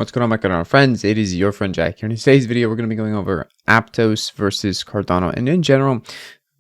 What's going on, my Cardano friends? It is your friend Jack here. In today's video, we're going to be going over Aptos versus Cardano, and in general,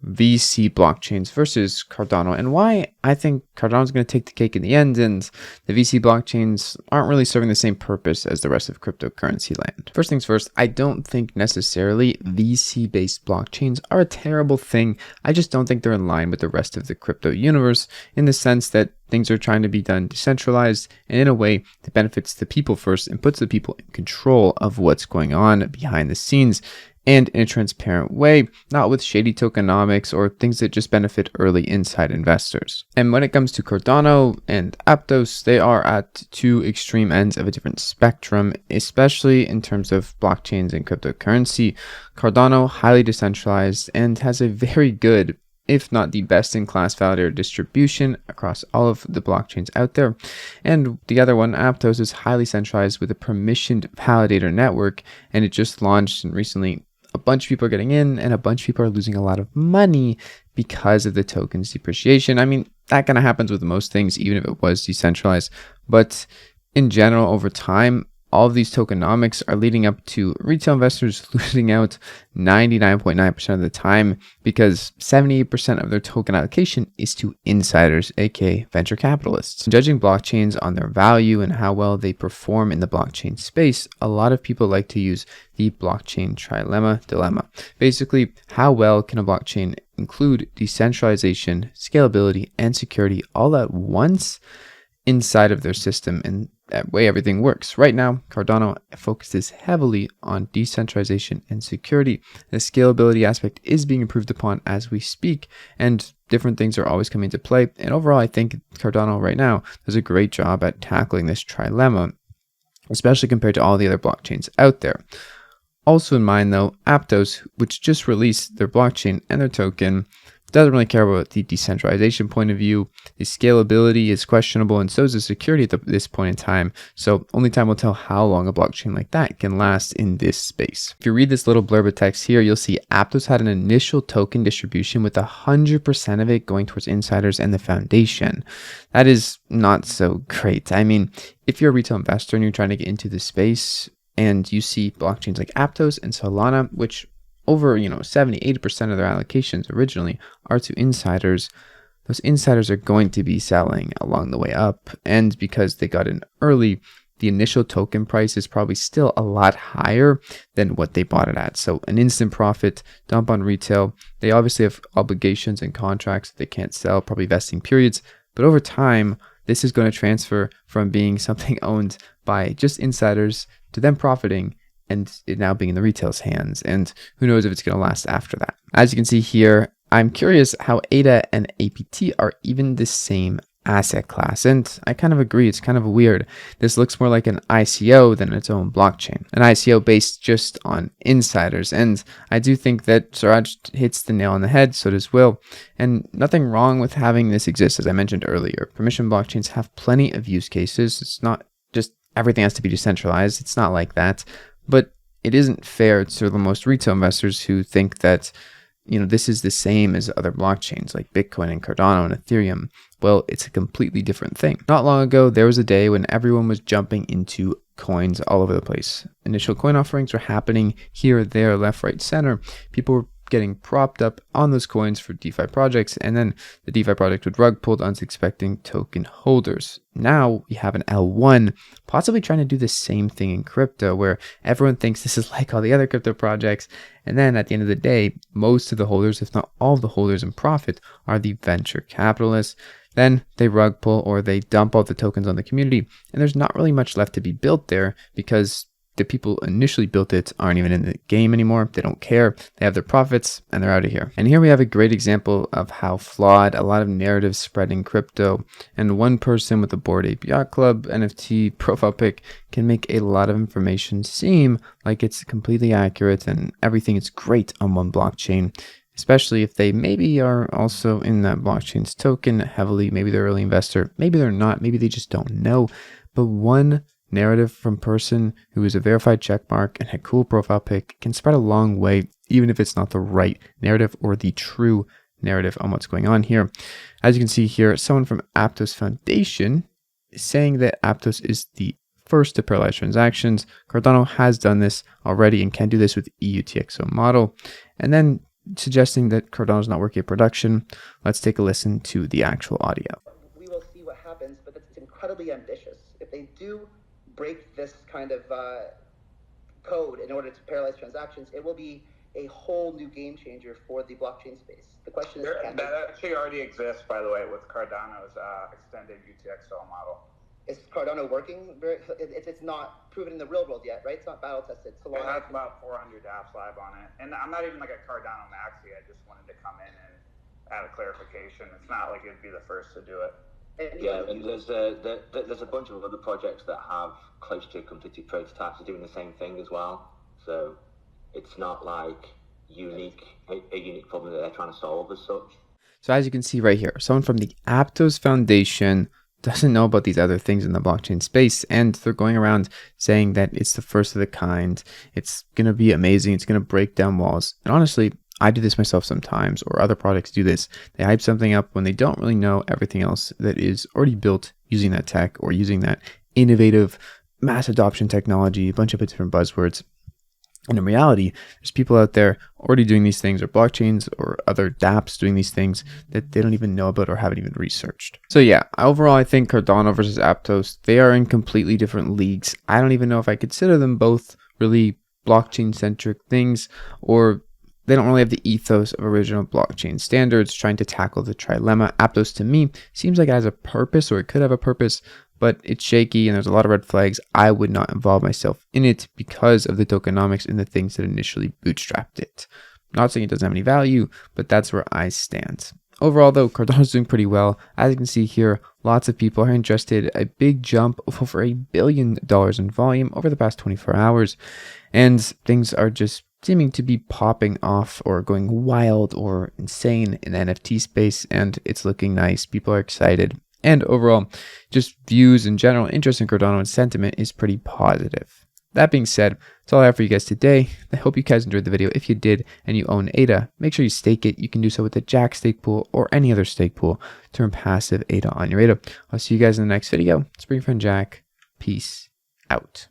VC blockchains versus Cardano, and why I think Cardano is going to take the cake in the end, and the VC blockchains aren't really serving the same purpose as the rest of cryptocurrency land. First things first, I don't think necessarily VC-based blockchains are a terrible thing. I just don't think they're in line with the rest of the crypto universe in the sense that things are trying to be done decentralized and in a way that benefits the people first and puts the people in control of what's going on behind the scenes and in a transparent way, not with shady tokenomics or things that just benefit early inside investors. And when it comes to Cardano and Aptos, they are at two extreme ends of a different spectrum, especially in terms of blockchains and cryptocurrency. Cardano, highly decentralized and has a very good, if not the best in class validator distribution across all of the blockchains out there. And the other one, Aptos, is highly centralized with a permissioned validator network, and it just launched, and recently a bunch of people are getting in and a bunch of people are losing a lot of money because of the token's depreciation. I mean, that kind of happens with most things, even if it was decentralized. But in general, over time, all of these tokenomics are leading up to retail investors losing out 99.9% of the time because 78% of their token allocation is to insiders, aka venture capitalists. Judging blockchains on their value and how well they perform in the blockchain space, a lot of people like to use the blockchain trilemma dilemma. Basically, how well can a blockchain include decentralization, scalability, and security all at once inside of their system, and that way everything works. Right now, Cardano focuses heavily on decentralization and security. The scalability aspect is being improved upon as we speak, and different things are always coming into play. And overall, I think Cardano right now does a great job at tackling this trilemma, especially compared to all the other blockchains out there. Also in mind though, Aptos, which just released their blockchain and their token, doesn't really care about the decentralization point of view. The scalability is questionable, and so is the security at this point in time. So only time will tell how long a blockchain like that can last in this space. If you read this little blurb of text here, you'll see Aptos had an initial token distribution with 100% of it going towards insiders and the foundation. That is not so great. I mean, if you're a retail investor and you're trying to get into this space and you see blockchains like Aptos and Solana, which over 70-80% of their allocations originally are to insiders, those insiders are going to be selling along the way up, and because they got in early, the initial token price is probably still a lot higher than what they bought it at. So an instant profit dump on retail. They obviously have obligations and contracts that they can't sell, probably vesting periods, but over time this is going to transfer from being something owned by just insiders to them profiting and it now being in the retail's hands, and who knows if it's going to last after that. As you can see here, I'm curious how ADA and APT are even the same asset class, and I kind of agree, it's kind of weird. This looks more like an ICO than its own blockchain, an ICO based just on insiders, and I do think that Suraj hits the nail on the head, so does Will, and nothing wrong with having this exist. As I mentioned earlier, permission blockchains have plenty of use cases. It's not just everything has to be decentralized, it's not like that. But it isn't fair to the most retail investors who think that, this is the same as other blockchains like Bitcoin and Cardano and Ethereum. Well, it's a completely different thing. Not long ago, there was a day when everyone was jumping into coins all over the place. Initial coin offerings were happening here, there, left, right, center. People were getting propped up on those coins for DeFi projects, and then the DeFi project would rug pulled unsuspecting token holders. Now we have an L1 possibly trying to do the same thing in crypto, where everyone thinks this is like all the other crypto projects, and then at the end of the day, most of the holders, if not all of the holders in profit, are the venture capitalists. Then they rug pull or they dump all the tokens on the community, and there's not really much left to be built there because the people initially built it aren't even in the game anymore. They don't care. They have their profits and they're out of here. And here we have a great example of how flawed a lot of narratives spread in crypto, and one person with a Bored Ape Yacht Club NFT profile pic can make a lot of information seem like it's completely accurate and everything is great on one blockchain, especially if they maybe are also in that blockchain's token heavily. Maybe they're an early investor, maybe they're not, maybe they just don't know. But one narrative from person who is a verified checkmark and a cool profile pic can spread a long way, even if it's not the right narrative or the true narrative on what's going on here. As you can see here, someone from Aptos Foundation is saying that Aptos is the first to paralyze transactions. Cardano has done this already and can do this with EUTXO model. And then suggesting that Cardano is not working at production. Let's take a listen to the actual audio. We will see what happens, but it's incredibly ambitious. If they do break this kind of code in order to paralyze transactions, it will be a whole new game changer for the blockchain space. The question is, that actually already exists, by the way, with Cardano's extended UTXO model. Is Cardano working? It's not proven in the real world yet, right? It's not battle tested. It has about 400 apps live on it. And I'm not even like a Cardano maxi. I just wanted to come in and add a clarification. It's not like it'd be the first to do it. And there's a bunch of other projects that have close to completed prototypes doing the same thing as well. So it's not like a unique problem that they're trying to solve as such. So as you can see right here, someone from the Aptos Foundation doesn't know about these other things in the blockchain space, and they're going around saying that it's the first of the kind, it's going to be amazing, it's going to break down walls. And honestly, I do this myself sometimes, or other products do this. They hype something up when they don't really know everything else that is already built using that tech or using that innovative mass adoption technology, a bunch of different buzzwords. And in reality, there's people out there already doing these things, or blockchains or other dApps doing these things that they don't even know about or haven't even researched. So yeah, overall, I think Cardano versus Aptos, they are in completely different leagues. I don't even know if I consider them both really blockchain-centric things, or they don't really have the ethos of original blockchain standards trying to tackle the trilemma. Aptos, to me, seems like it has a purpose, or it could have a purpose, but it's shaky and there's a lot of red flags. I would not involve myself in it because of the tokenomics and the things that initially bootstrapped it. Not saying it doesn't have any value, but that's where I stand. Overall though, Cardano's doing pretty well. As you can see here, lots of people are interested. A big jump of over $1 billion in volume over the past 24 hours. And things are just seeming to be popping off or going wild or insane in the NFT space. And it's looking nice. People are excited. And overall, just views and general interest in Cardano and sentiment is pretty positive. That being said, that's all I have for you guys today. I hope you guys enjoyed the video. If you did and you own ADA, make sure you stake it. You can do so with the Jack stake pool or any other stake pool to earn passive ADA on your ADA. I'll see you guys in the next video. It's been your friend Jack. Peace out.